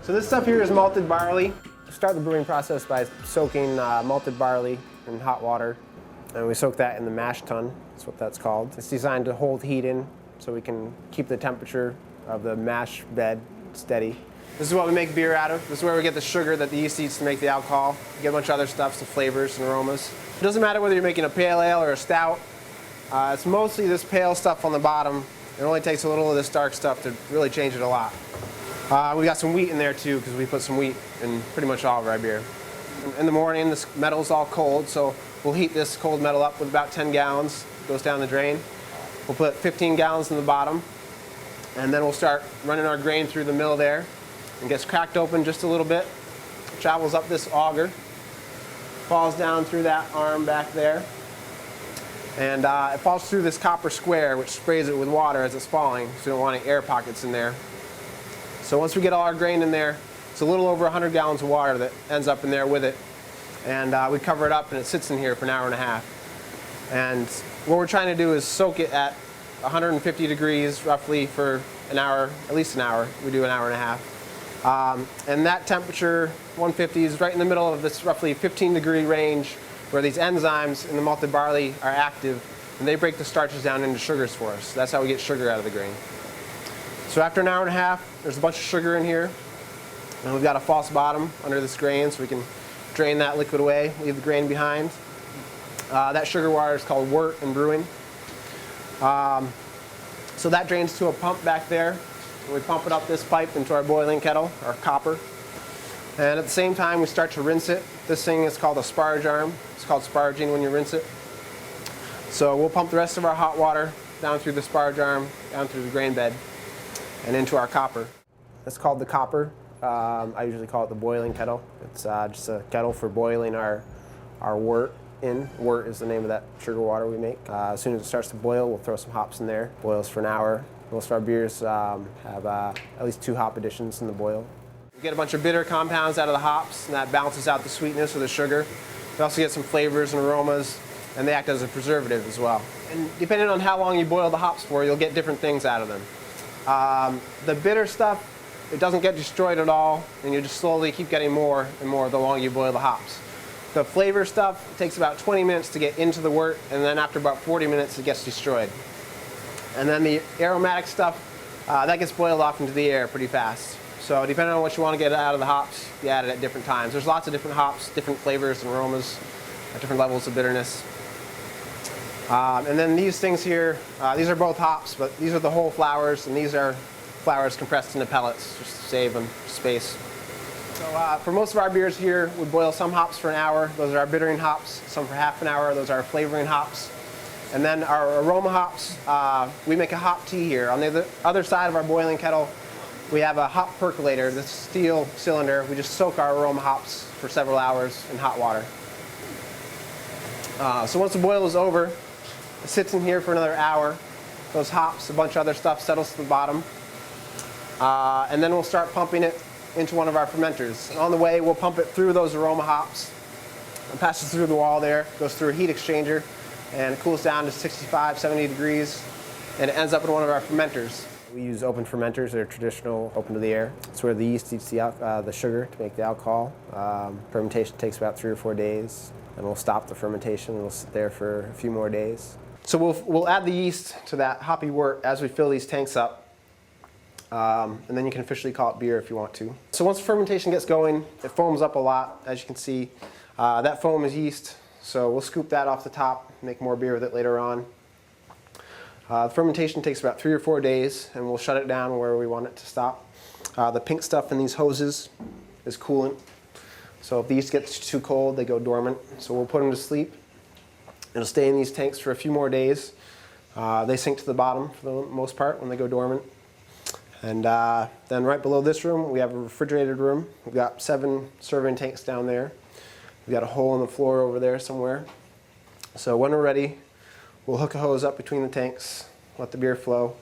So this stuff here is malted barley. We start the brewing process by soaking malted barley in hot water. And we soak that in the mash tun, that's what that's called. It's designed to hold heat in so we can keep the temperature of the mash bed steady. This is what we make beer out of. This is where we get the sugar that the yeast needs to make the alcohol. We get a bunch of other stuff, some flavors and aromas. It doesn't matter whether you're making a pale ale or a stout. It's mostly this pale stuff on the bottom. It only takes a little of this dark stuff to really change it a lot. We got some wheat in there too, because we put some wheat in pretty much all of our beer. In the morning, this metal's all cold, so we'll heat this cold metal up with about 10 gallons. It goes down the drain. We'll put 15 gallons in the bottom, and then we'll start running our grain through the mill there. It gets cracked open just a little bit, travels up this auger, falls down through that arm back there, and it falls through this copper square, which sprays it with water as it's falling, so we don't want any air pockets in there. So once we get all our grain in there, it's a little over 100 gallons of water that ends up in there with it, and we cover it up and it sits in here for an hour and a half. And what we're trying to do is soak it at 150 degrees roughly for an hour, at least an hour. We do an hour and a half. And that temperature, 150, is right in the middle of this roughly 15-degree range where these enzymes in the malted barley are active, and they break the starches down into sugars for us. That's how we get sugar out of the grain. So after an hour and a half, there's a bunch of sugar in here, and we've got a false bottom under this grain so we can drain that liquid away, leave the grain behind. That sugar water is called wort in brewing. So that drains to a pump back there. And we pump it up this pipe into our boiling kettle, our copper. And at the same time, we start to rinse it. This thing is called a sparge arm. It's called sparging when you rinse it. So we'll pump the rest of our hot water down through the sparge arm, down through the grain bed, and into our copper. That's called the copper. I usually call it the boiling kettle. It's just a kettle for boiling our wort in. Wort is the name of that sugar water we make. As soon as it starts to boil, we'll throw some hops in there. Boils for an hour. Most of our beers have at least 2 hop additions in the boil. We get a bunch of bitter compounds out of the hops, and that balances out the sweetness of the sugar. We also get some flavors and aromas, and they act as a preservative as well. And depending on how long you boil the hops for, you'll get different things out of them. The bitter stuff, it doesn't get destroyed at all, and you just slowly keep getting more and more the longer you boil the hops. The flavor stuff takes about 20 minutes to get into the wort, and then after about 40 minutes it gets destroyed. And then the aromatic stuff, that gets boiled off into the air pretty fast. So depending on what you want to get out of the hops, you add it at different times. There's lots of different hops, different flavors and aromas, at different levels of bitterness. And then these things here, these are both hops, but these are the whole flowers, and these are flowers compressed into pellets, just to save them space. So for most of our beers here, we boil some hops for an hour. Those are our bittering hops, some for half an hour. Those are our flavoring hops. And then our aroma hops, we make a hop tea here. On the other side of our boiling kettle, we have a hop percolator, this steel cylinder. We just soak our aroma hops for several hours in hot water. So once the boil is over, it sits in here for another hour. Those hops, a bunch of other stuff settles to the bottom. And then we'll start pumping it into one of our fermenters. And on the way, we'll pump it through those aroma hops. It passes through the wall there, goes through a heat exchanger, and it cools down to 65, 70 degrees, and it ends up in one of our fermenters. We use open fermenters. They're traditional, open to the air. It's where the yeast eats the sugar to make the alcohol. Fermentation takes about 3 or 4 days, and we'll stop the fermentation, and we'll sit there for a few more days. So we'll add the yeast to that hoppy wort as we fill these tanks up. And then you can officially call it beer if you want to. So once the fermentation gets going, it foams up a lot, as you can see. That foam is yeast, so we'll scoop that off the top, make more beer with it later on. The fermentation takes about 3 or 4 days, and we'll shut it down where we want it to stop. The pink stuff in these hoses is coolant, so if the yeast gets too cold, they go dormant. So we'll put them to sleep. It'll stay in these tanks for a few more days. They sink to the bottom for the most part when they go dormant. And then right below this room, we have a refrigerated room. We've got 7 serving tanks down there. We've got a hole in the floor over there somewhere. So when we're ready, we'll hook a hose up between the tanks, let the beer flow.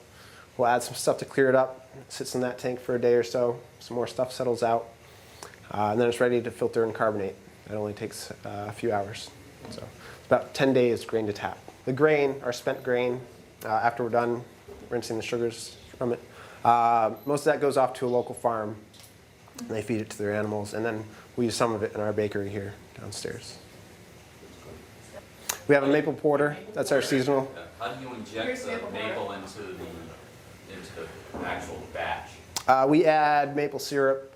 We'll add some stuff to clear it up. It sits in that tank for a day or so. Some more stuff settles out. And then it's ready to filter and carbonate. It only takes a few hours. So it's about 10 days grain to tap. The grain, our spent grain, after we're done rinsing the sugars from it, most of that goes off to a local farm. And they feed it to their animals, and then we use some of it in our bakery here downstairs. We have a maple porter. That's our seasonal. How do you inject the maple into the actual batch? We add maple syrup,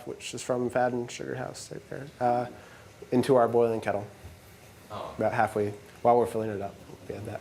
which is from Fadden Sugar House right there, into our boiling kettle. Oh. About halfway while we're filling it up. We add that.